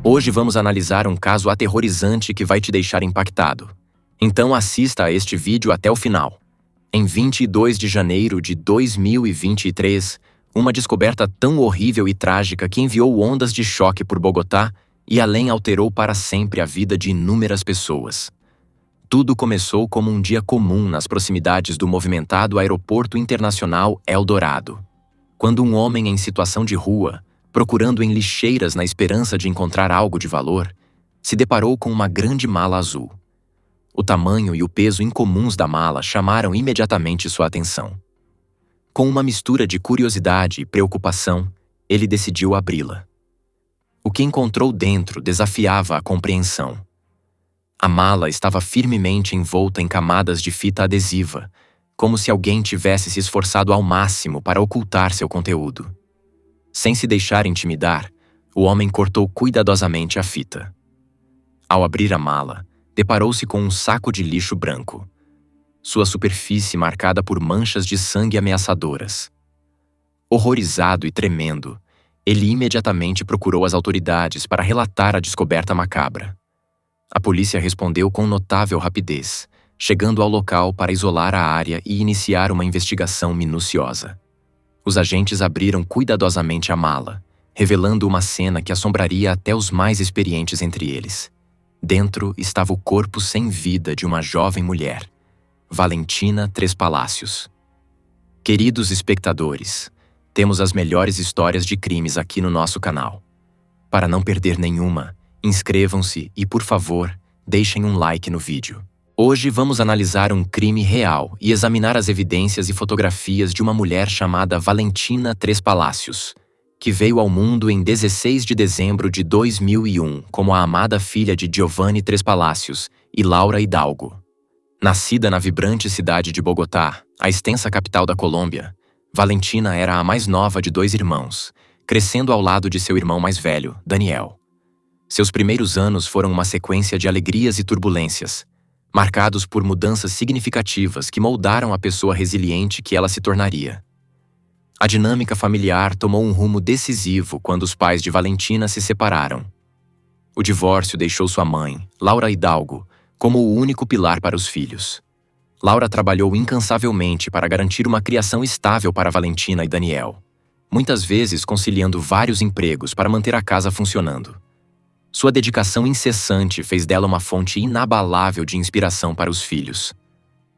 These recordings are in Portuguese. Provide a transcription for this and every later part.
Hoje vamos analisar um caso aterrorizante que vai te deixar impactado. Então assista a este vídeo até o final. Em 22 de janeiro de 2023, uma descoberta tão horrível e trágica que enviou ondas de choque por Bogotá e além alterou para sempre a vida de inúmeras pessoas. Tudo começou como um dia comum nas proximidades do movimentado Aeroporto Internacional El Dorado, quando um homem em situação de rua, procurando em lixeiras na esperança de encontrar algo de valor, se deparou com uma grande mala azul. O tamanho e o peso incomuns da mala chamaram imediatamente sua atenção. Com uma mistura de curiosidade e preocupação, ele decidiu abri-la. O que encontrou dentro desafiava a compreensão. A mala estava firmemente envolta em camadas de fita adesiva, como se alguém tivesse se esforçado ao máximo para ocultar seu conteúdo. Sem se deixar intimidar, o homem cortou cuidadosamente a fita. Ao abrir a mala, deparou-se com um saco de lixo branco, sua superfície marcada por manchas de sangue ameaçadoras. Horrorizado e tremendo, ele imediatamente procurou as autoridades para relatar a descoberta macabra. A polícia respondeu com notável rapidez, chegando ao local para isolar a área e iniciar uma investigação minuciosa. Os agentes abriram cuidadosamente a mala, revelando uma cena que assombraria até os mais experientes entre eles. Dentro estava o corpo sem vida de uma jovem mulher, Valentina Tres Palacios. Queridos espectadores, temos as melhores histórias de crimes aqui no nosso canal. Para não perder nenhuma, inscrevam-se e, por favor, deixem um like no vídeo. Hoje vamos analisar um crime real e examinar as evidências e fotografias de uma mulher chamada Valentina Tres Palacios, que veio ao mundo em 16 de dezembro de 2001 como a amada filha de Giovanni Tres Palacios e Laura Hidalgo. Nascida na vibrante cidade de Bogotá, a extensa capital da Colômbia, Valentina era a mais nova de 2 irmãos, crescendo ao lado de seu irmão mais velho, Daniel. Seus primeiros anos foram uma sequência de alegrias e turbulências, marcados por mudanças significativas que moldaram a pessoa resiliente que ela se tornaria. A dinâmica familiar tomou um rumo decisivo quando os pais de Valentina se separaram. O divórcio deixou sua mãe, Laura Hidalgo, como o único pilar para os filhos. Laura trabalhou incansavelmente para garantir uma criação estável para Valentina e Daniel, muitas vezes conciliando vários empregos para manter a casa funcionando. Sua dedicação incessante fez dela uma fonte inabalável de inspiração para os filhos.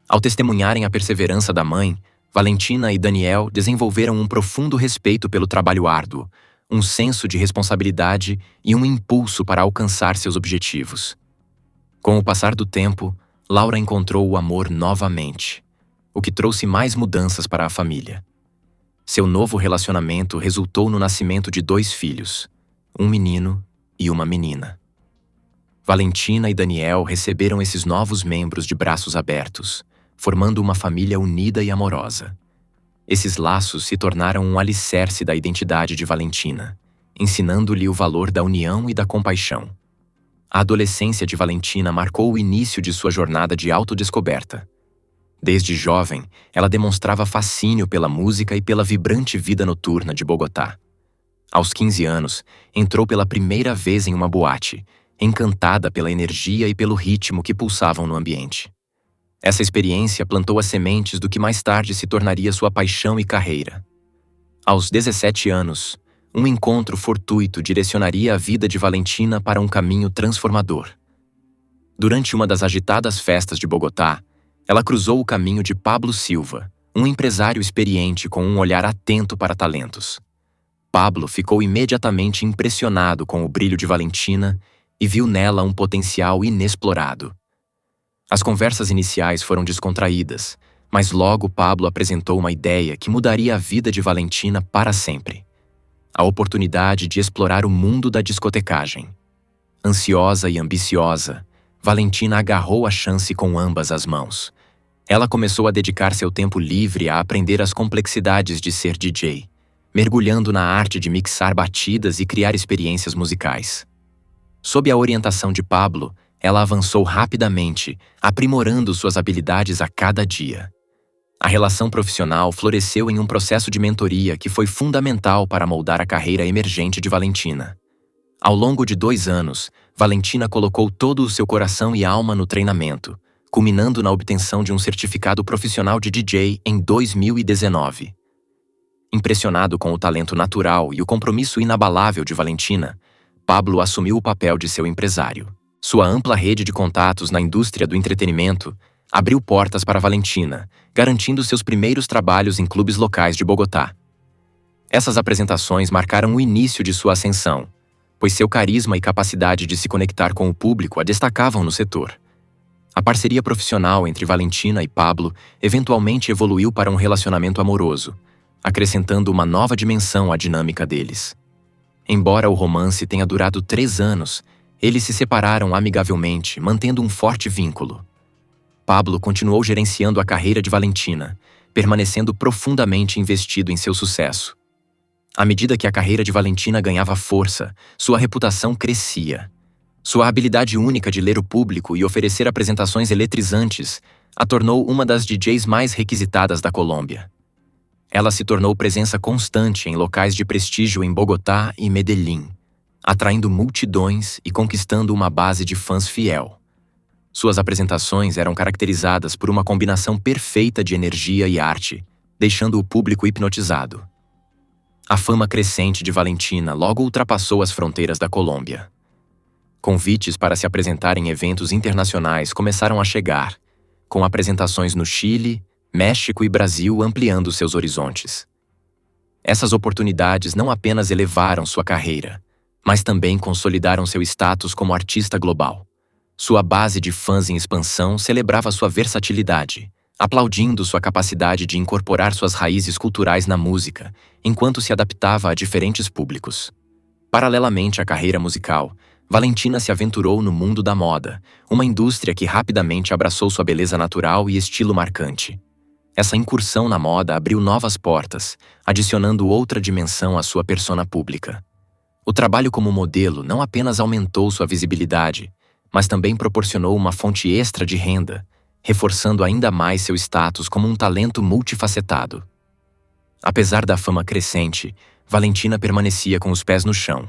Ao testemunharem a perseverança da mãe, Valentina e Daniel desenvolveram um profundo respeito pelo trabalho árduo, um senso de responsabilidade e um impulso para alcançar seus objetivos. Com o passar do tempo, Laura encontrou o amor novamente, o que trouxe mais mudanças para a família. Seu novo relacionamento resultou no nascimento de 2 filhos, um menino e uma menina. Valentina e Daniel receberam esses novos membros de braços abertos, formando uma família unida e amorosa. Esses laços se tornaram um alicerce da identidade de Valentina, ensinando-lhe o valor da união e da compaixão. A adolescência de Valentina marcou o início de sua jornada de autodescoberta. Desde jovem, ela demonstrava fascínio pela música e pela vibrante vida noturna de Bogotá. Aos 15 anos, entrou pela primeira vez em uma boate, encantada pela energia e pelo ritmo que pulsavam no ambiente. Essa experiência plantou as sementes do que mais tarde se tornaria sua paixão e carreira. Aos 17 anos, um encontro fortuito direcionaria a vida de Valentina para um caminho transformador. Durante uma das agitadas festas de Bogotá, ela cruzou o caminho de Pablo Silva, um empresário experiente com um olhar atento para talentos. Pablo ficou imediatamente impressionado com o brilho de Valentina e viu nela um potencial inexplorado. As conversas iniciais foram descontraídas, mas logo Pablo apresentou uma ideia que mudaria a vida de Valentina para sempre: a oportunidade de explorar o mundo da discotecagem. Ansiosa e ambiciosa, Valentina agarrou a chance com ambas as mãos. Ela começou a dedicar seu tempo livre a aprender as complexidades de ser DJ, mergulhando na arte de mixar batidas e criar experiências musicais. Sob a orientação de Pablo, ela avançou rapidamente, aprimorando suas habilidades a cada dia. A relação profissional floresceu em um processo de mentoria que foi fundamental para moldar a carreira emergente de Valentina. Ao longo de 2 anos, Valentina colocou todo o seu coração e alma no treinamento, culminando na obtenção de um certificado profissional de DJ em 2019. Impressionado com o talento natural e o compromisso inabalável de Valentina, Pablo assumiu o papel de seu empresário. Sua ampla rede de contatos na indústria do entretenimento abriu portas para Valentina, garantindo seus primeiros trabalhos em clubes locais de Bogotá. Essas apresentações marcaram o início de sua ascensão, pois seu carisma e capacidade de se conectar com o público a destacavam no setor. A parceria profissional entre Valentina e Pablo eventualmente evoluiu para um relacionamento amoroso, acrescentando uma nova dimensão à dinâmica deles. Embora o romance tenha durado 3 anos, eles se separaram amigavelmente, mantendo um forte vínculo. Pablo continuou gerenciando a carreira de Valentina, permanecendo profundamente investido em seu sucesso. À medida que a carreira de Valentina ganhava força, sua reputação crescia. Sua habilidade única de ler o público e oferecer apresentações eletrizantes a tornou uma das DJs mais requisitadas da Colômbia. Ela se tornou presença constante em locais de prestígio em Bogotá e Medellín, atraindo multidões e conquistando uma base de fãs fiel. Suas apresentações eram caracterizadas por uma combinação perfeita de energia e arte, deixando o público hipnotizado. A fama crescente de Valentina logo ultrapassou as fronteiras da Colômbia. Convites para se apresentar em eventos internacionais começaram a chegar, com apresentações no Chile, México e Brasil ampliando seus horizontes. Essas oportunidades não apenas elevaram sua carreira, mas também consolidaram seu status como artista global. Sua base de fãs em expansão celebrava sua versatilidade, aplaudindo sua capacidade de incorporar suas raízes culturais na música, enquanto se adaptava a diferentes públicos. Paralelamente à carreira musical, Valentina se aventurou no mundo da moda, uma indústria que rapidamente abraçou sua beleza natural e estilo marcante. Essa incursão na moda abriu novas portas, adicionando outra dimensão à sua persona pública. O trabalho como modelo não apenas aumentou sua visibilidade, mas também proporcionou uma fonte extra de renda, reforçando ainda mais seu status como um talento multifacetado. Apesar da fama crescente, Valentina permanecia com os pés no chão.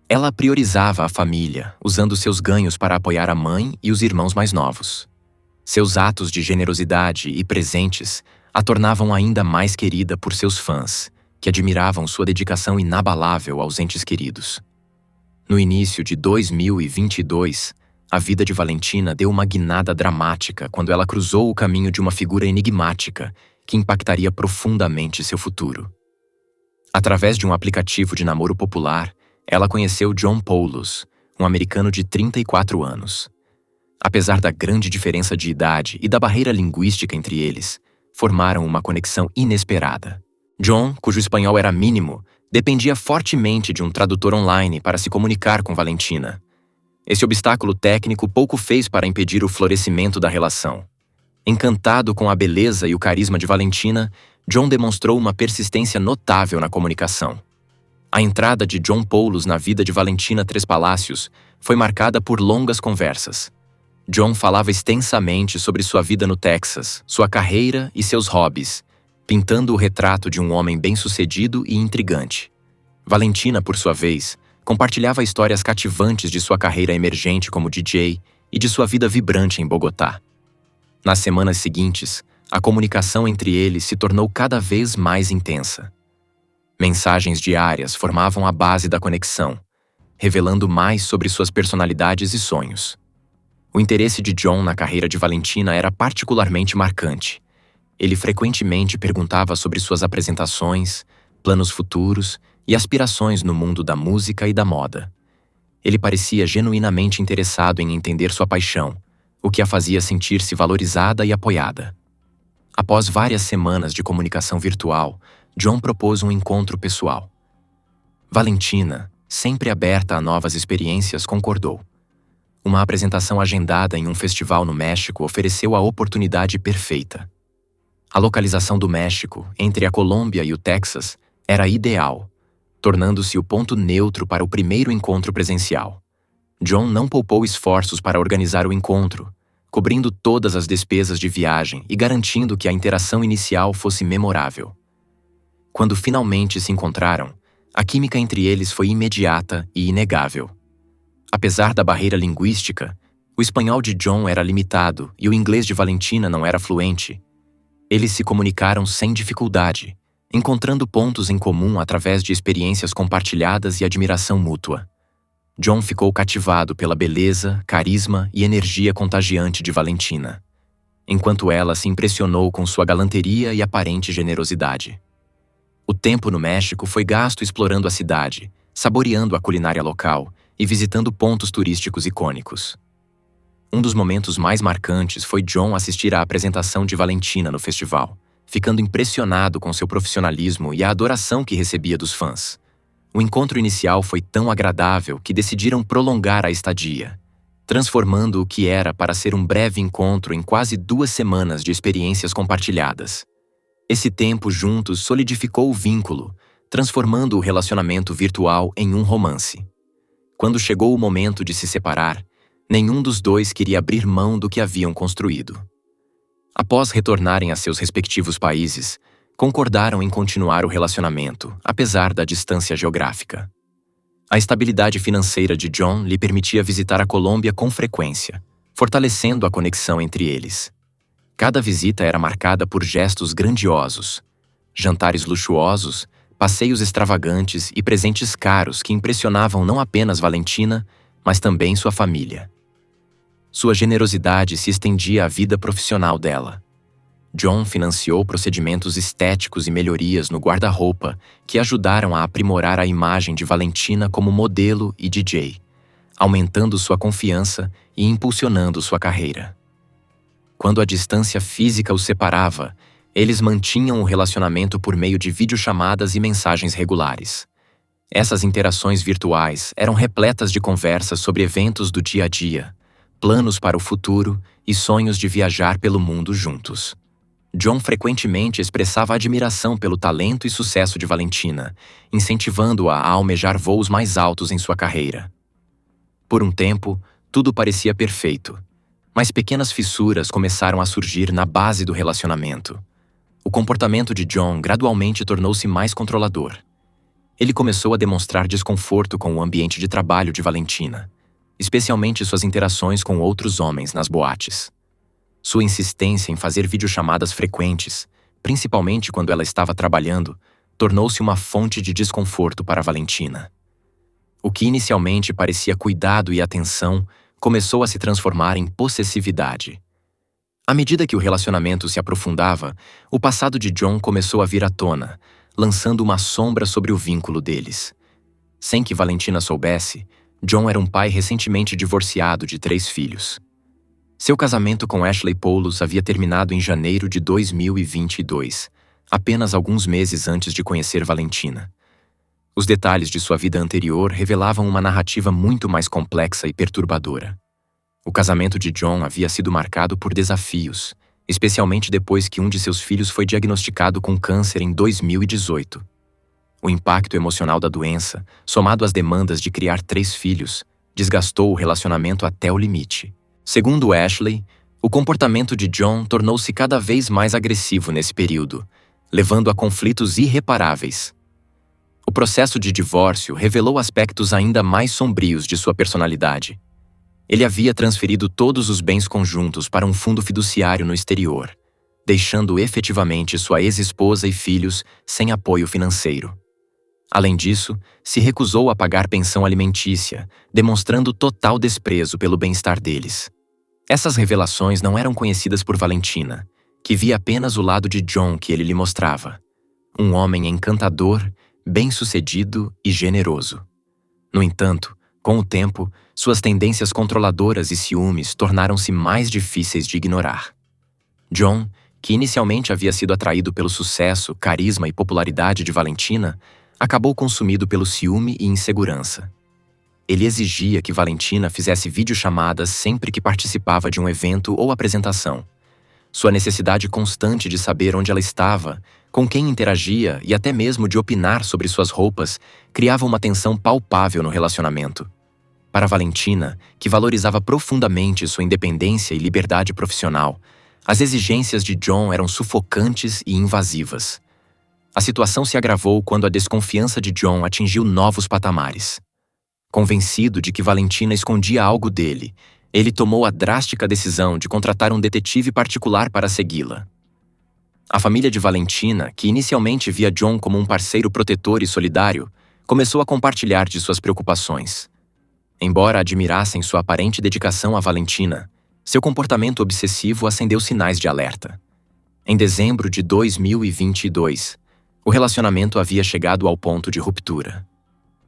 Ela priorizava a família, usando seus ganhos para apoiar a mãe e os irmãos mais novos. Seus atos de generosidade e presentes a tornavam ainda mais querida por seus fãs, que admiravam sua dedicação inabalável aos entes queridos. No início de 2022, a vida de Valentina deu uma guinada dramática quando ela cruzou o caminho de uma figura enigmática que impactaria profundamente seu futuro. Através de um aplicativo de namoro popular, ela conheceu John Poulos, um americano de 34 anos. Apesar da grande diferença de idade e da barreira linguística entre eles, formaram uma conexão inesperada. John, cujo espanhol era mínimo, dependia fortemente de um tradutor online para se comunicar com Valentina. Esse obstáculo técnico pouco fez para impedir o florescimento da relação. Encantado com a beleza e o carisma de Valentina, John demonstrou uma persistência notável na comunicação. A entrada de John Poulos na vida de Valentina Tres Palacios foi marcada por longas conversas. John falava extensamente sobre sua vida no Texas, sua carreira e seus hobbies, pintando o retrato de um homem bem-sucedido e intrigante. Valentina, por sua vez, compartilhava histórias cativantes de sua carreira emergente como DJ e de sua vida vibrante em Bogotá. Nas semanas seguintes, a comunicação entre eles se tornou cada vez mais intensa. Mensagens diárias formavam a base da conexão, revelando mais sobre suas personalidades e sonhos. O interesse de John na carreira de Valentina era particularmente marcante. Ele frequentemente perguntava sobre suas apresentações, planos futuros e aspirações no mundo da música e da moda. Ele parecia genuinamente interessado em entender sua paixão, o que a fazia sentir-se valorizada e apoiada. Após várias semanas de comunicação virtual, John propôs um encontro pessoal. Valentina, sempre aberta a novas experiências, concordou. Uma apresentação agendada em um festival no México ofereceu a oportunidade perfeita. A localização do México, entre a Colômbia e o Texas, era ideal, tornando-se o ponto neutro para o primeiro encontro presencial. John não poupou esforços para organizar o encontro, cobrindo todas as despesas de viagem e garantindo que a interação inicial fosse memorável. Quando finalmente se encontraram, A química entre eles foi imediata e inegável. Apesar da barreira linguística, o espanhol de John era limitado e o inglês de Valentina não era fluente. Eles se comunicaram sem dificuldade, encontrando pontos em comum através de experiências compartilhadas e admiração mútua. John ficou cativado pela beleza, carisma e energia contagiante de Valentina, enquanto ela se impressionou com sua galanteria e aparente generosidade. O tempo no México foi gasto explorando a cidade, saboreando a culinária local e visitando pontos turísticos icônicos. Um dos momentos mais marcantes foi John assistir à apresentação de Valentina no festival, ficando impressionado com seu profissionalismo e a adoração que recebia dos fãs. O encontro inicial foi tão agradável que decidiram prolongar a estadia, transformando o que era para ser um breve encontro em quase 2 semanas de experiências compartilhadas. Esse tempo juntos solidificou o vínculo, transformando o relacionamento virtual em um romance. Quando chegou o momento de se separar, nenhum dos dois queria abrir mão do que haviam construído. Após retornarem a seus respectivos países, concordaram em continuar o relacionamento, apesar da distância geográfica. A estabilidade financeira de John lhe permitia visitar a Colômbia com frequência, fortalecendo a conexão entre eles. Cada visita era marcada por gestos grandiosos, jantares luxuosos, passeios extravagantes e presentes caros que impressionavam não apenas Valentina, mas também sua família. Sua generosidade se estendia à vida profissional dela. John financiou procedimentos estéticos e melhorias no guarda-roupa que ajudaram a aprimorar a imagem de Valentina como modelo e DJ, aumentando sua confiança e impulsionando sua carreira. Quando a distância física os separava, eles mantinham o relacionamento por meio de videochamadas e mensagens regulares. Essas interações virtuais eram repletas de conversas sobre eventos do dia a dia, planos para o futuro e sonhos de viajar pelo mundo juntos. John frequentemente expressava admiração pelo talento e sucesso de Valentina, incentivando-a a almejar voos mais altos em sua carreira. Por um tempo, tudo parecia perfeito, mas pequenas fissuras começaram a surgir na base do relacionamento. O comportamento de John gradualmente tornou-se mais controlador. Ele começou a demonstrar desconforto com o ambiente de trabalho de Valentina, especialmente suas interações com outros homens nas boates. Sua insistência em fazer videochamadas frequentes, principalmente quando ela estava trabalhando, tornou-se uma fonte de desconforto para Valentina. O que inicialmente parecia cuidado e atenção começou a se transformar em possessividade. À medida que o relacionamento se aprofundava, o passado de John começou a vir à tona, lançando uma sombra sobre o vínculo deles. Sem que Valentina soubesse, John era um pai recentemente divorciado de 3 filhos. Seu casamento com Ashley Poulos havia terminado em janeiro de 2022, apenas alguns meses antes de conhecer Valentina. Os detalhes de sua vida anterior revelavam uma narrativa muito mais complexa e perturbadora. O casamento de John havia sido marcado por desafios, especialmente depois que um de seus filhos foi diagnosticado com câncer em 2018. O impacto emocional da doença, somado às demandas de criar 3 filhos, desgastou o relacionamento até o limite. Segundo Ashley, o comportamento de John tornou-se cada vez mais agressivo nesse período, levando a conflitos irreparáveis. O processo de divórcio revelou aspectos ainda mais sombrios de sua personalidade. Ele havia transferido todos os bens conjuntos para um fundo fiduciário no exterior, deixando efetivamente sua ex-esposa e filhos sem apoio financeiro. Além disso, se recusou a pagar pensão alimentícia, demonstrando total desprezo pelo bem-estar deles. Essas revelações não eram conhecidas por Valentina, que via apenas o lado de John que ele lhe mostrava. Um homem encantador, bem-sucedido e generoso. No entanto, com o tempo, suas tendências controladoras e ciúmes tornaram-se mais difíceis de ignorar. John, que inicialmente havia sido atraído pelo sucesso, carisma e popularidade de Valentina, acabou consumido pelo ciúme e insegurança. Ele exigia que Valentina fizesse videochamadas sempre que participava de um evento ou apresentação. Sua necessidade constante de saber onde ela estava, com quem interagia e até mesmo de opinar sobre suas roupas criava uma tensão palpável no relacionamento. Para Valentina, que valorizava profundamente sua independência e liberdade profissional, as exigências de John eram sufocantes e invasivas. A situação se agravou quando a desconfiança de John atingiu novos patamares. Convencido de que Valentina escondia algo dele, ele tomou a drástica decisão de contratar um detetive particular para segui-la. A família de Valentina, que inicialmente via John como um parceiro protetor e solidário, começou a compartilhar de suas preocupações. Embora admirassem sua aparente dedicação a Valentina, seu comportamento obsessivo acendeu sinais de alerta. Em dezembro de 2022, o relacionamento havia chegado ao ponto de ruptura.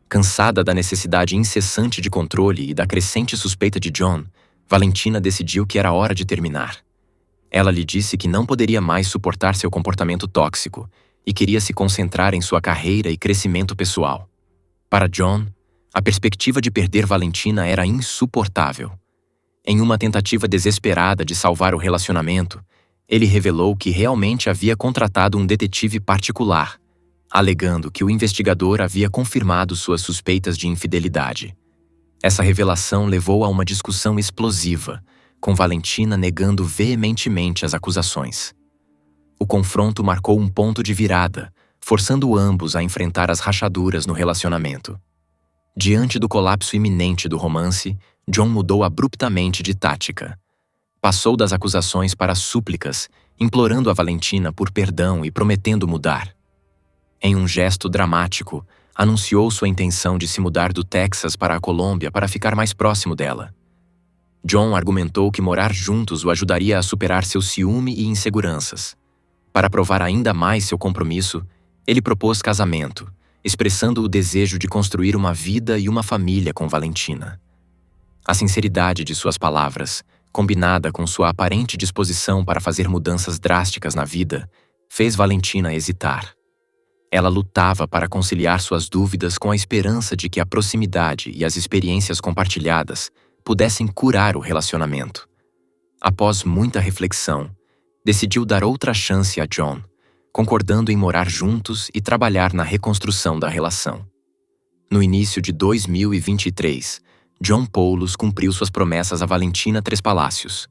Cansada da necessidade incessante de controle e da crescente suspeita de John, Valentina decidiu que era hora de terminar. Ela lhe disse que não poderia mais suportar seu comportamento tóxico e queria se concentrar em sua carreira e crescimento pessoal. Para John, a perspectiva de perder Valentina era insuportável. Em uma tentativa desesperada de salvar o relacionamento, ele revelou que realmente havia contratado um detetive particular, alegando que o investigador havia confirmado suas suspeitas de infidelidade. Essa revelação levou a uma discussão explosiva, com Valentina negando veementemente as acusações. O confronto marcou um ponto de virada, forçando ambos a enfrentar as rachaduras no relacionamento. Diante do colapso iminente do romance, John mudou abruptamente de tática. Passou das acusações para súplicas, implorando a Valentina por perdão e prometendo mudar. Em um gesto dramático, anunciou sua intenção de se mudar do Texas para a Colômbia para ficar mais próximo dela. John argumentou que morar juntos o ajudaria a superar seu ciúme e inseguranças. Para provar ainda mais seu compromisso, ele propôs casamento, expressando o desejo de construir uma vida e uma família com Valentina. A sinceridade de suas palavras, combinada com sua aparente disposição para fazer mudanças drásticas na vida, fez Valentina hesitar. Ela lutava para conciliar suas dúvidas com a esperança de que a proximidade e as experiências compartilhadas pudessem curar o relacionamento. Após muita reflexão, decidiu dar outra chance a John, concordando em morar juntos e trabalhar na reconstrução da relação. No início de 2023, John Poulos cumpriu suas promessas a Valentina Tres Palacios.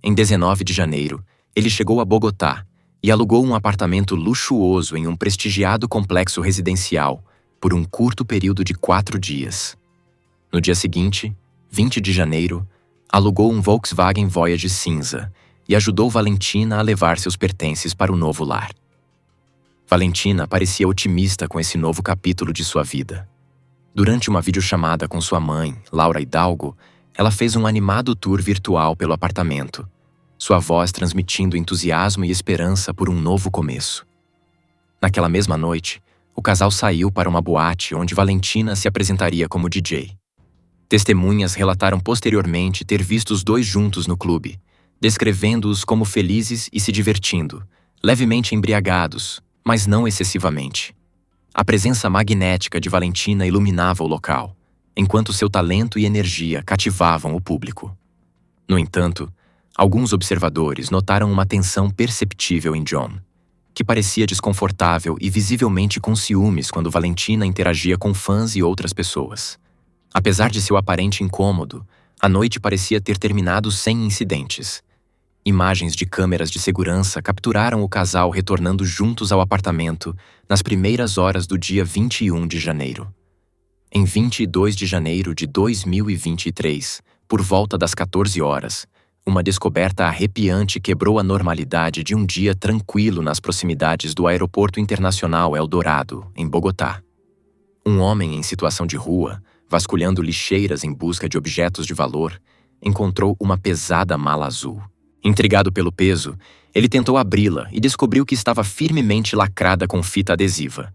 Em 19 de janeiro, ele chegou a Bogotá e alugou um apartamento luxuoso em um prestigiado complexo residencial por um curto período de 4 dias. No dia seguinte, 20 de janeiro, alugou um Volkswagen Voyage cinza e ajudou Valentina a levar seus pertences para o novo lar. Valentina parecia otimista com esse novo capítulo de sua vida. Durante uma videochamada com sua mãe, Laura Hidalgo, ela fez um animado tour virtual pelo apartamento, sua voz transmitindo entusiasmo e esperança por um novo começo. Naquela mesma noite, o casal saiu para uma boate onde Valentina se apresentaria como DJ. Testemunhas relataram posteriormente ter visto os dois juntos no clube, descrevendo-os como felizes e se divertindo, levemente embriagados, mas não excessivamente. A presença magnética de Valentina iluminava o local, enquanto seu talento e energia cativavam o público. No entanto, alguns observadores notaram uma tensão perceptível em John, que parecia desconfortável e visivelmente com ciúmes quando Valentina interagia com fãs e outras pessoas. Apesar de seu aparente incômodo, a noite parecia ter terminado sem incidentes. Imagens de câmeras de segurança capturaram o casal retornando juntos ao apartamento nas primeiras horas do dia 21 de janeiro. Em 22 de janeiro de 2023, por volta das 14 horas, uma descoberta arrepiante quebrou a normalidade de um dia tranquilo nas proximidades do Aeroporto Internacional Eldorado, em Bogotá. Um homem em situação de rua, vasculhando lixeiras em busca de objetos de valor, encontrou uma pesada mala azul. Intrigado pelo peso, ele tentou abri-la e descobriu que estava firmemente lacrada com fita adesiva.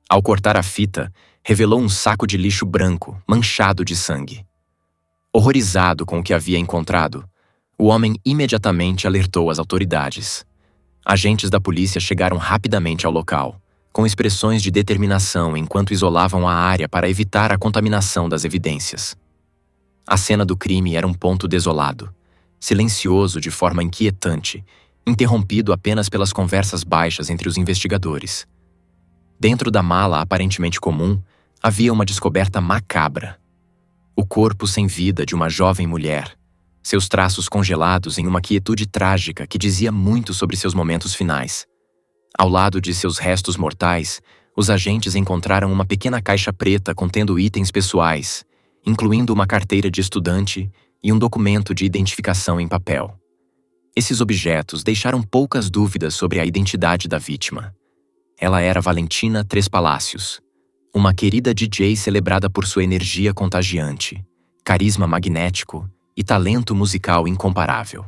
Ao cortar a fita, revelou um saco de lixo branco, manchado de sangue. Horrorizado com o que havia encontrado, o homem imediatamente alertou as autoridades. Agentes da polícia chegaram rapidamente ao local, com expressões de determinação enquanto isolavam a área para evitar a contaminação das evidências. A cena do crime era um ponto desolado, silencioso de forma inquietante, interrompido apenas pelas conversas baixas entre os investigadores. Dentro da mala aparentemente comum, havia uma descoberta macabra. O corpo sem vida de uma jovem mulher, seus traços congelados em uma quietude trágica que dizia muito sobre seus momentos finais. Ao lado de seus restos mortais, os agentes encontraram uma pequena caixa preta contendo itens pessoais, incluindo uma carteira de estudante e um documento de identificação em papel. Esses objetos deixaram poucas dúvidas sobre a identidade da vítima. Ela era Valentina Três Palácios, uma querida DJ celebrada por sua energia contagiante, carisma magnético e talento musical incomparável.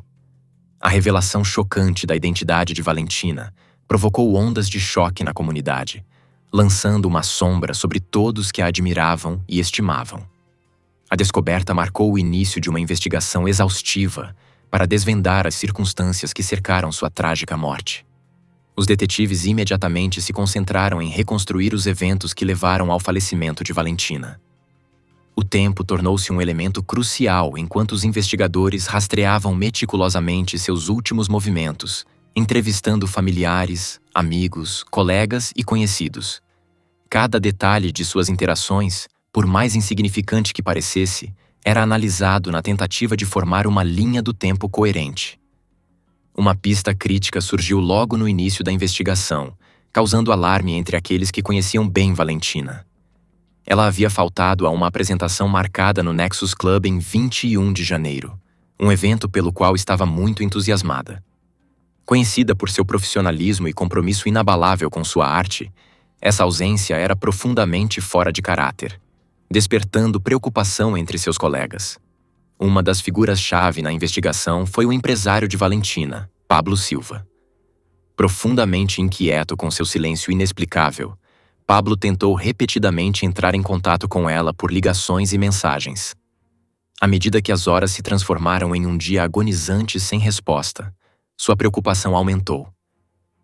A revelação chocante da identidade de Valentina provocou ondas de choque na comunidade, lançando uma sombra sobre todos que a admiravam e estimavam. A descoberta marcou o início de uma investigação exaustiva para desvendar as circunstâncias que cercaram sua trágica morte. Os detetives imediatamente se concentraram em reconstruir os eventos que levaram ao falecimento de Valentina. O tempo tornou-se um elemento crucial enquanto os investigadores rastreavam meticulosamente seus últimos movimentos, entrevistando familiares, amigos, colegas e conhecidos. Cada detalhe de suas interações, por mais insignificante que parecesse, era analisado na tentativa de formar uma linha do tempo coerente. Uma pista crítica surgiu logo no início da investigação, causando alarme entre aqueles que conheciam bem Valentina. Ela havia faltado a uma apresentação marcada no Nexus Club em 21 de janeiro, um evento pelo qual estava muito entusiasmada. Conhecida por seu profissionalismo e compromisso inabalável com sua arte, essa ausência era profundamente fora de caráter, despertando preocupação entre seus colegas. Uma das figuras-chave na investigação foi o empresário de Valentina, Pablo Silva. Profundamente inquieto com seu silêncio inexplicável, Pablo tentou repetidamente entrar em contato com ela por ligações e mensagens. À medida que as horas se transformaram em um dia agonizante sem resposta, sua preocupação aumentou.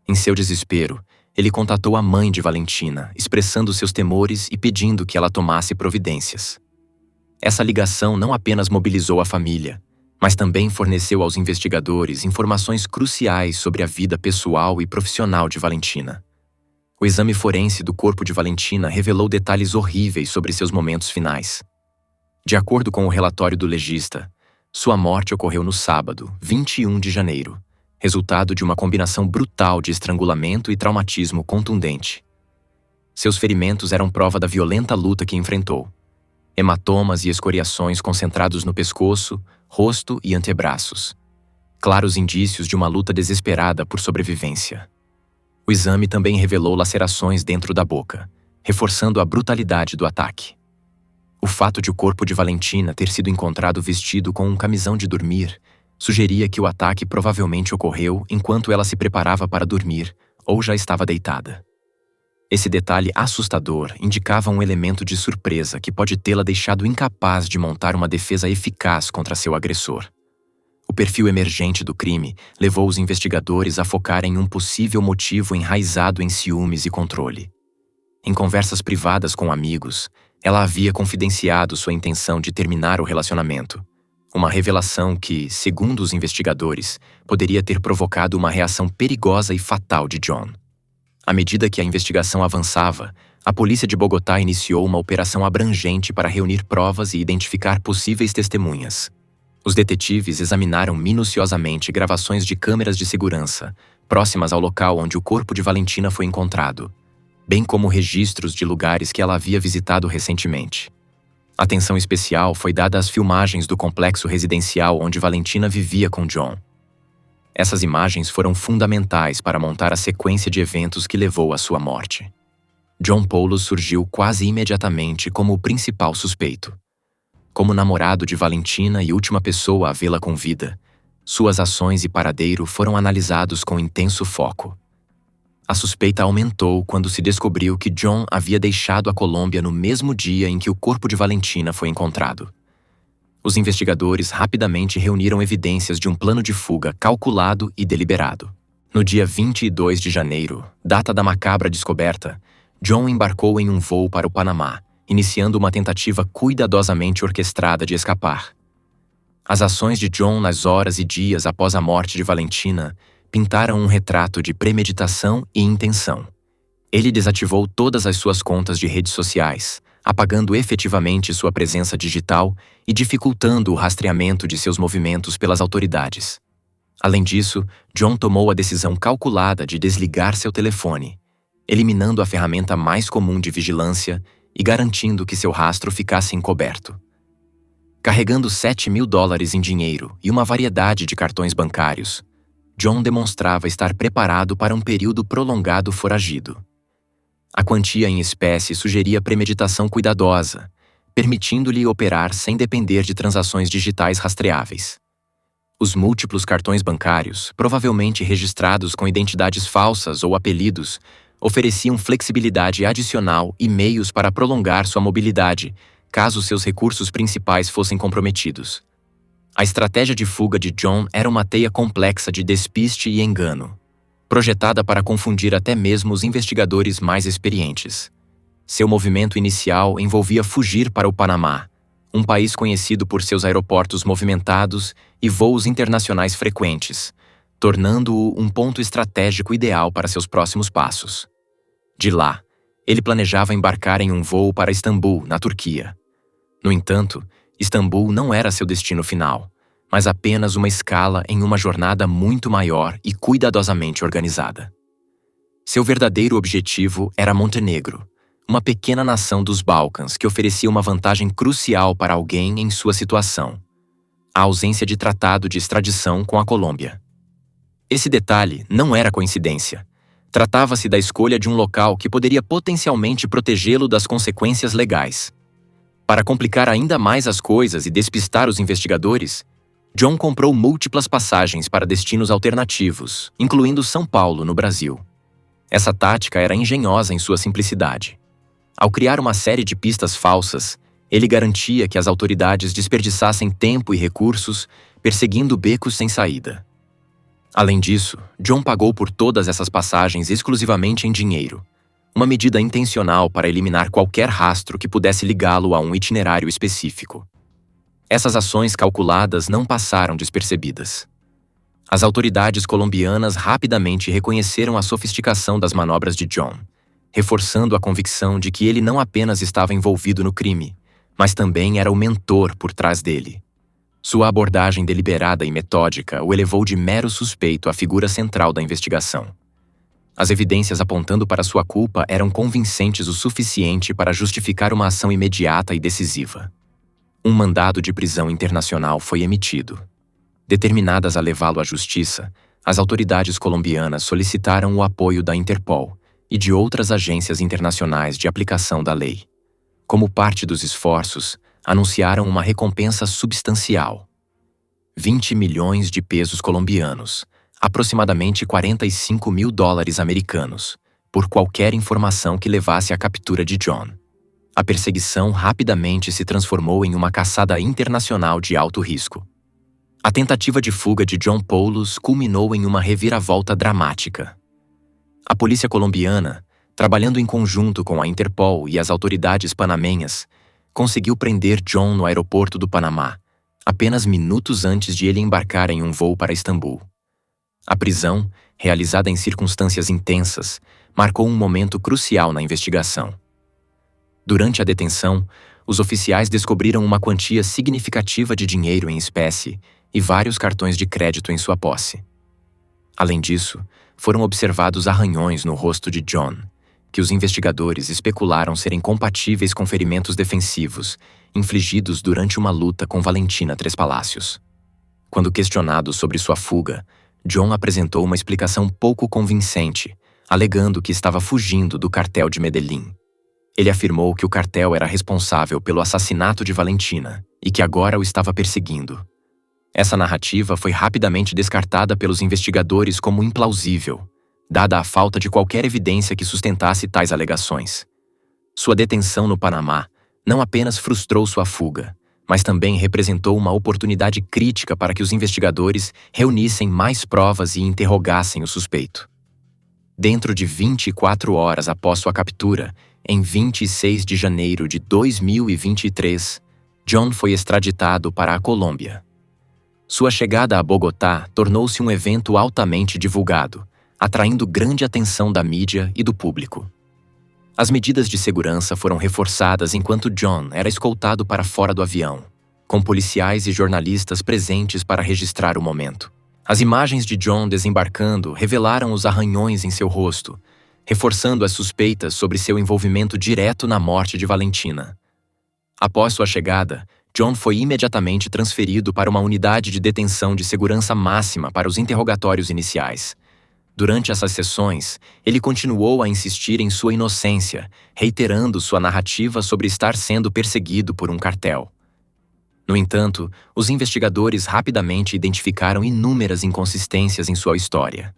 Em seu desespero, ele contatou a mãe de Valentina, expressando seus temores e pedindo que ela tomasse providências. Essa ligação não apenas mobilizou a família, mas também forneceu aos investigadores informações cruciais sobre a vida pessoal e profissional de Valentina. O exame forense do corpo de Valentina revelou detalhes horríveis sobre seus momentos finais. De acordo com o relatório do legista, sua morte ocorreu no sábado, 21 de janeiro, resultado de uma combinação brutal de estrangulamento e traumatismo contundente. Seus ferimentos eram prova da violenta luta que enfrentou. Hematomas e escoriações concentrados no pescoço, rosto e antebraços. Claros indícios de uma luta desesperada por sobrevivência. O exame também revelou lacerações dentro da boca, reforçando a brutalidade do ataque. O fato de o corpo de Valentina ter sido encontrado vestido com um camisão de dormir sugeria que o ataque provavelmente ocorreu enquanto ela se preparava para dormir ou já estava deitada. Esse detalhe assustador indicava um elemento de surpresa que pode tê-la deixado incapaz de montar uma defesa eficaz contra seu agressor. O perfil emergente do crime levou os investigadores a focar em um possível motivo enraizado em ciúmes e controle. Em conversas privadas com amigos, ela havia confidenciado sua intenção de terminar o relacionamento. Uma revelação que, segundo os investigadores, poderia ter provocado uma reação perigosa e fatal de John. À medida que a investigação avançava, a polícia de Bogotá iniciou uma operação abrangente para reunir provas e identificar possíveis testemunhas. Os detetives examinaram minuciosamente gravações de câmeras de segurança, próximas ao local onde o corpo de Valentina foi encontrado, bem como registros de lugares que ela havia visitado recentemente. Atenção especial foi dada às filmagens do complexo residencial onde Valentina vivia com John. Essas imagens foram fundamentais para montar a sequência de eventos que levou à sua morte. John Poulos surgiu quase imediatamente como o principal suspeito. Como namorado de Valentina e última pessoa a vê-la com vida, suas ações e paradeiro foram analisados com intenso foco. A suspeita aumentou quando se descobriu que John havia deixado a Colômbia no mesmo dia em que o corpo de Valentina foi encontrado. Os investigadores rapidamente reuniram evidências de um plano de fuga calculado e deliberado. No dia 22 de janeiro, data da macabra descoberta, John embarcou em um voo para o Panamá, iniciando uma tentativa cuidadosamente orquestrada de escapar. As ações de John nas horas e dias após a morte de Valentina pintaram um retrato de premeditação e intenção. Ele desativou todas as suas contas de redes sociais, apagando efetivamente sua presença digital e dificultando o rastreamento de seus movimentos pelas autoridades. Além disso, John tomou a decisão calculada de desligar seu telefone, eliminando a ferramenta mais comum de vigilância e garantindo que seu rastro ficasse encoberto. Carregando $7.000 em dinheiro e uma variedade de cartões bancários, John demonstrava estar preparado para um período prolongado foragido. A quantia em espécie sugeria premeditação cuidadosa, permitindo-lhe operar sem depender de transações digitais rastreáveis. Os múltiplos cartões bancários, provavelmente registrados com identidades falsas ou apelidos, ofereciam flexibilidade adicional e meios para prolongar sua mobilidade, caso seus recursos principais fossem comprometidos. A estratégia de fuga de John era uma teia complexa de despiste e engano, projetada para confundir até mesmo os investigadores mais experientes. Seu movimento inicial envolvia fugir para o Panamá, um país conhecido por seus aeroportos movimentados e voos internacionais frequentes, tornando-o um ponto estratégico ideal para seus próximos passos. De lá, ele planejava embarcar em um voo para Istambul, na Turquia. No entanto, Istambul não era seu destino final, mas apenas uma escala em uma jornada muito maior e cuidadosamente organizada. Seu verdadeiro objetivo era Montenegro, uma pequena nação dos Balcãs que oferecia uma vantagem crucial para alguém em sua situação: a ausência de tratado de extradição com a Colômbia. Esse detalhe não era coincidência. Tratava-se da escolha de um local que poderia potencialmente protegê-lo das consequências legais. Para complicar ainda mais as coisas e despistar os investigadores, John comprou múltiplas passagens para destinos alternativos, incluindo São Paulo, no Brasil. Essa tática era engenhosa em sua simplicidade. Ao criar uma série de pistas falsas, ele garantia que as autoridades desperdiçassem tempo e recursos perseguindo becos sem saída. Além disso, John pagou por todas essas passagens exclusivamente em dinheiro, uma medida intencional para eliminar qualquer rastro que pudesse ligá-lo a um itinerário específico. Essas ações calculadas não passaram despercebidas. As autoridades colombianas rapidamente reconheceram a sofisticação das manobras de John, reforçando a convicção de que ele não apenas estava envolvido no crime, mas também era o mentor por trás dele. Sua abordagem deliberada e metódica o elevou de mero suspeito à figura central da investigação. As evidências apontando para sua culpa eram convincentes o suficiente para justificar uma ação imediata e decisiva. Um mandado de prisão internacional foi emitido. Determinadas a levá-lo à justiça, as autoridades colombianas solicitaram o apoio da Interpol e de outras agências internacionais de aplicação da lei. Como parte dos esforços, anunciaram uma recompensa substancial: 20 milhões de pesos colombianos, aproximadamente $45.000 americanos, por qualquer informação que levasse à captura de John. A perseguição rapidamente se transformou em uma caçada internacional de alto risco. A tentativa de fuga de John Poulos culminou em uma reviravolta dramática. A polícia colombiana, trabalhando em conjunto com a Interpol e as autoridades panamenhas, conseguiu prender John no aeroporto do Panamá, apenas minutos antes de ele embarcar em um voo para Istambul. A prisão, realizada em circunstâncias intensas, marcou um momento crucial na investigação. Durante a detenção, os oficiais descobriram uma quantia significativa de dinheiro em espécie e vários cartões de crédito em sua posse. Além disso, foram observados arranhões no rosto de John, que os investigadores especularam serem compatíveis com ferimentos defensivos infligidos durante uma luta com Valentina Tres Palacios. Quando questionado sobre sua fuga, John apresentou uma explicação pouco convincente, alegando que estava fugindo do cartel de Medellín. Ele afirmou que o cartel era responsável pelo assassinato de Valentina e que agora o estava perseguindo. Essa narrativa foi rapidamente descartada pelos investigadores como implausível, dada a falta de qualquer evidência que sustentasse tais alegações. Sua detenção no Panamá não apenas frustrou sua fuga, mas também representou uma oportunidade crítica para que os investigadores reunissem mais provas e interrogassem o suspeito. Dentro de 24 horas após sua captura, em 26 de janeiro de 2023, John foi extraditado para a Colômbia. Sua chegada a Bogotá tornou-se um evento altamente divulgado, atraindo grande atenção da mídia e do público. As medidas de segurança foram reforçadas enquanto John era escoltado para fora do avião, com policiais e jornalistas presentes para registrar o momento. As imagens de John desembarcando revelaram os arranhões em seu rosto, reforçando as suspeitas sobre seu envolvimento direto na morte de Valentina. Após sua chegada, John foi imediatamente transferido para uma unidade de detenção de segurança máxima para os interrogatórios iniciais. Durante essas sessões, ele continuou a insistir em sua inocência, reiterando sua narrativa sobre estar sendo perseguido por um cartel. No entanto, os investigadores rapidamente identificaram inúmeras inconsistências em sua história.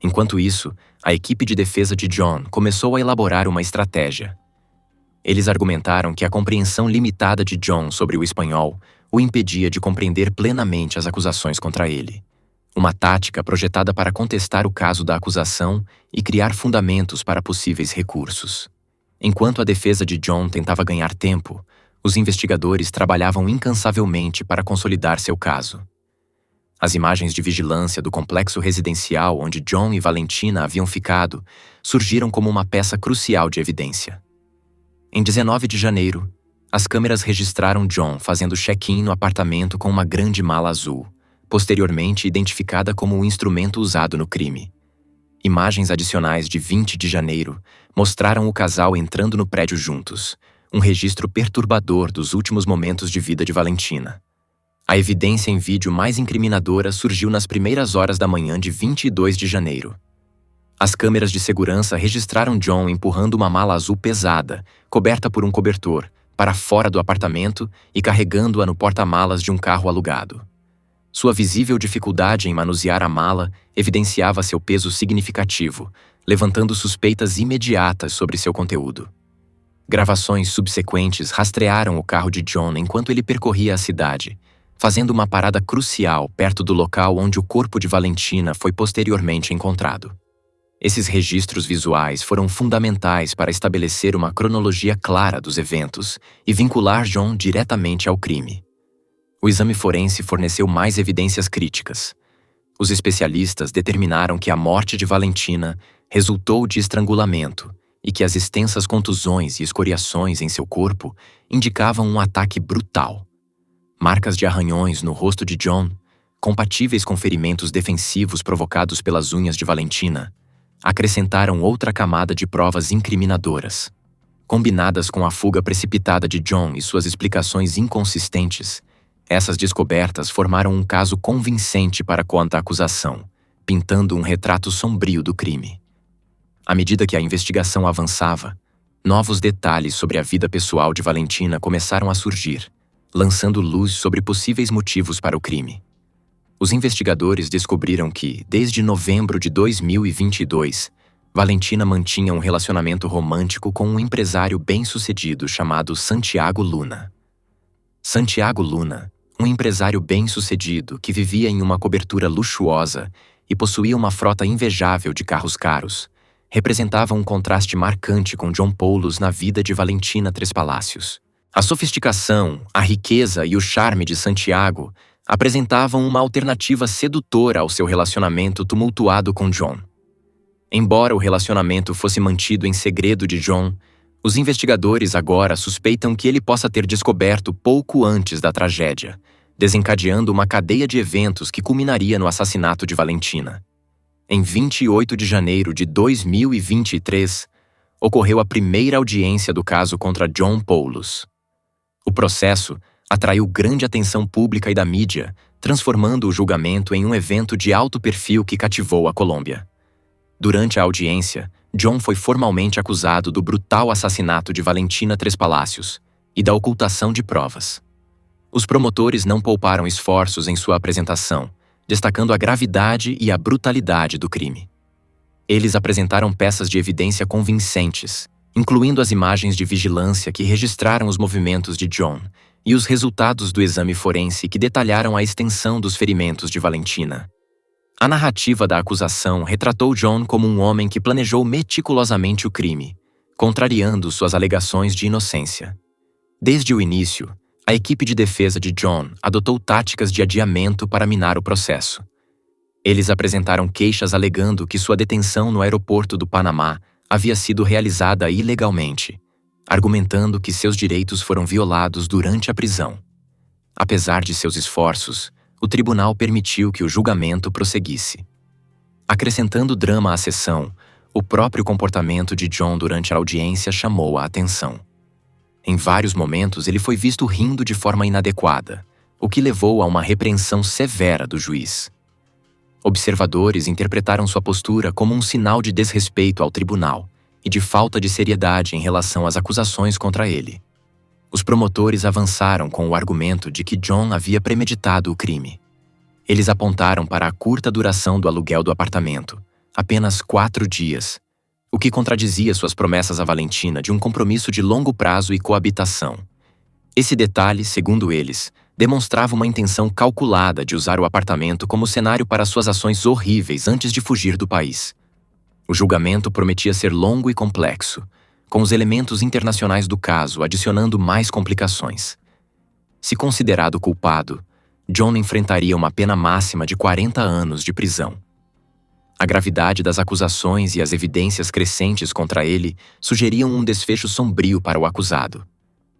Enquanto isso, a equipe de defesa de John começou a elaborar uma estratégia. Eles argumentaram que a compreensão limitada de John sobre o espanhol o impedia de compreender plenamente as acusações contra ele. Uma tática projetada para contestar o caso da acusação e criar fundamentos para possíveis recursos. Enquanto a defesa de John tentava ganhar tempo, os investigadores trabalhavam incansavelmente para consolidar seu caso. As imagens de vigilância do complexo residencial onde John e Valentina haviam ficado surgiram como uma peça crucial de evidência. Em 19 de janeiro, as câmeras registraram John fazendo check-in no apartamento com uma grande mala azul, posteriormente identificada como o instrumento usado no crime. Imagens adicionais de 20 de janeiro mostraram o casal entrando no prédio juntos, um registro perturbador dos últimos momentos de vida de Valentina. A evidência em vídeo mais incriminadora surgiu nas primeiras horas da manhã de 22 de janeiro. As câmeras de segurança registraram John empurrando uma mala azul pesada, coberta por um cobertor, para fora do apartamento e carregando-a no porta-malas de um carro alugado. Sua visível dificuldade em manusear a mala evidenciava seu peso significativo, levantando suspeitas imediatas sobre seu conteúdo. Gravações subsequentes rastrearam o carro de John enquanto ele percorria a cidade, fazendo uma parada crucial perto do local onde o corpo de Valentina foi posteriormente encontrado. Esses registros visuais foram fundamentais para estabelecer uma cronologia clara dos eventos e vincular John diretamente ao crime. O exame forense forneceu mais evidências críticas. Os especialistas determinaram que a morte de Valentina resultou de estrangulamento e que as extensas contusões e escoriações em seu corpo indicavam um ataque brutal. Marcas de arranhões no rosto de John, compatíveis com ferimentos defensivos provocados pelas unhas de Valentina, acrescentaram outra camada de provas incriminadoras. Combinadas com a fuga precipitada de John e suas explicações inconsistentes, essas descobertas formaram um caso convincente para contra a acusação, pintando um retrato sombrio do crime. À medida que a investigação avançava, novos detalhes sobre a vida pessoal de Valentina começaram a surgir, lançando luz sobre possíveis motivos para o crime. Os investigadores descobriram que, desde novembro de 2022, Valentina mantinha um relacionamento romântico com um empresário bem-sucedido chamado Santiago Luna. Santiago Luna, um empresário bem-sucedido que vivia em uma cobertura luxuosa e possuía uma frota invejável de carros caros, representava um contraste marcante com John Poulos na vida de Valentina Tres Palácios. A sofisticação, a riqueza e o charme de Santiago apresentavam uma alternativa sedutora ao seu relacionamento tumultuado com John. Embora o relacionamento fosse mantido em segredo de John, os investigadores agora suspeitam que ele possa ter descoberto pouco antes da tragédia, desencadeando uma cadeia de eventos que culminaria no assassinato de Valentina. Em 28 de janeiro de 2023, ocorreu a primeira audiência do caso contra John Poulos. O processo atraiu grande atenção pública e da mídia, transformando o julgamento em um evento de alto perfil que cativou a Colômbia. Durante a audiência, John foi formalmente acusado do brutal assassinato de Valentina Tres Palácios e da ocultação de provas. Os promotores não pouparam esforços em sua apresentação, destacando a gravidade e a brutalidade do crime. Eles apresentaram peças de evidência convincentes, incluindo as imagens de vigilância que registraram os movimentos de John e os resultados do exame forense que detalharam a extensão dos ferimentos de Valentina. A narrativa da acusação retratou John como um homem que planejou meticulosamente o crime, contrariando suas alegações de inocência. Desde o início, a equipe de defesa de John adotou táticas de adiamento para minar o processo. Eles apresentaram queixas alegando que sua detenção no aeroporto do Panamá havia sido realizada ilegalmente, argumentando que seus direitos foram violados durante a prisão. Apesar de seus esforços, o tribunal permitiu que o julgamento prosseguisse. Acrescentando drama à sessão, o próprio comportamento de John durante a audiência chamou a atenção. Em vários momentos, ele foi visto rindo de forma inadequada, o que levou a uma repreensão severa do juiz. Observadores interpretaram sua postura como um sinal de desrespeito ao tribunal e de falta de seriedade em relação às acusações contra ele. Os promotores avançaram com o argumento de que John havia premeditado o crime. Eles apontaram para a curta duração do aluguel do apartamento, apenas 4 dias, o que contradizia suas promessas a Valentina de um compromisso de longo prazo e coabitação. Esse detalhe, segundo eles, demonstrava uma intenção calculada de usar o apartamento como cenário para suas ações horríveis antes de fugir do país. O julgamento prometia ser longo e complexo, com os elementos internacionais do caso adicionando mais complicações. Se considerado culpado, John enfrentaria uma pena máxima de 40 anos de prisão. A gravidade das acusações e as evidências crescentes contra ele sugeriam um desfecho sombrio para o acusado.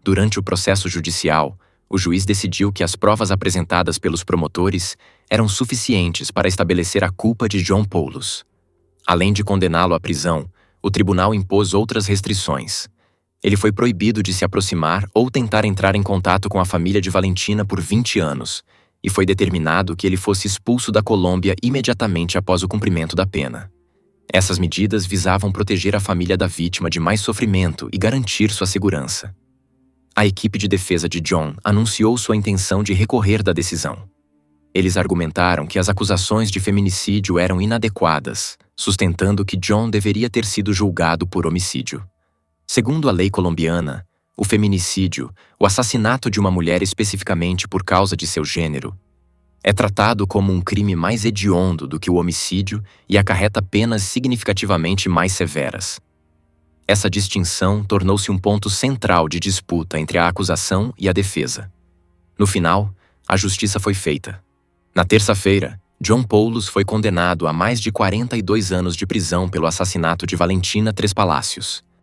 Durante o processo judicial, o juiz decidiu que as provas apresentadas pelos promotores eram suficientes para estabelecer a culpa de John Poulos. Além de condená-lo à prisão, o tribunal impôs outras restrições. Ele foi proibido de se aproximar ou tentar entrar em contato com a família de Valentina por 20 anos, e foi determinado que ele fosse expulso da Colômbia imediatamente após o cumprimento da pena. Essas medidas visavam proteger a família da vítima de mais sofrimento e garantir sua segurança. A equipe de defesa de John anunciou sua intenção de recorrer da decisão. Eles argumentaram que as acusações de feminicídio eram inadequadas, sustentando que John deveria ter sido julgado por homicídio. Segundo a lei colombiana, o feminicídio, o assassinato de uma mulher especificamente por causa de seu gênero, é tratado como um crime mais hediondo do que o homicídio e acarreta penas significativamente mais severas. Essa distinção tornou-se um ponto central de disputa entre a acusação e a defesa. No final, a justiça foi feita. Na terça-feira, John Poulos foi condenado a mais de 42 anos de prisão pelo assassinato de Valentina Tres Palacios.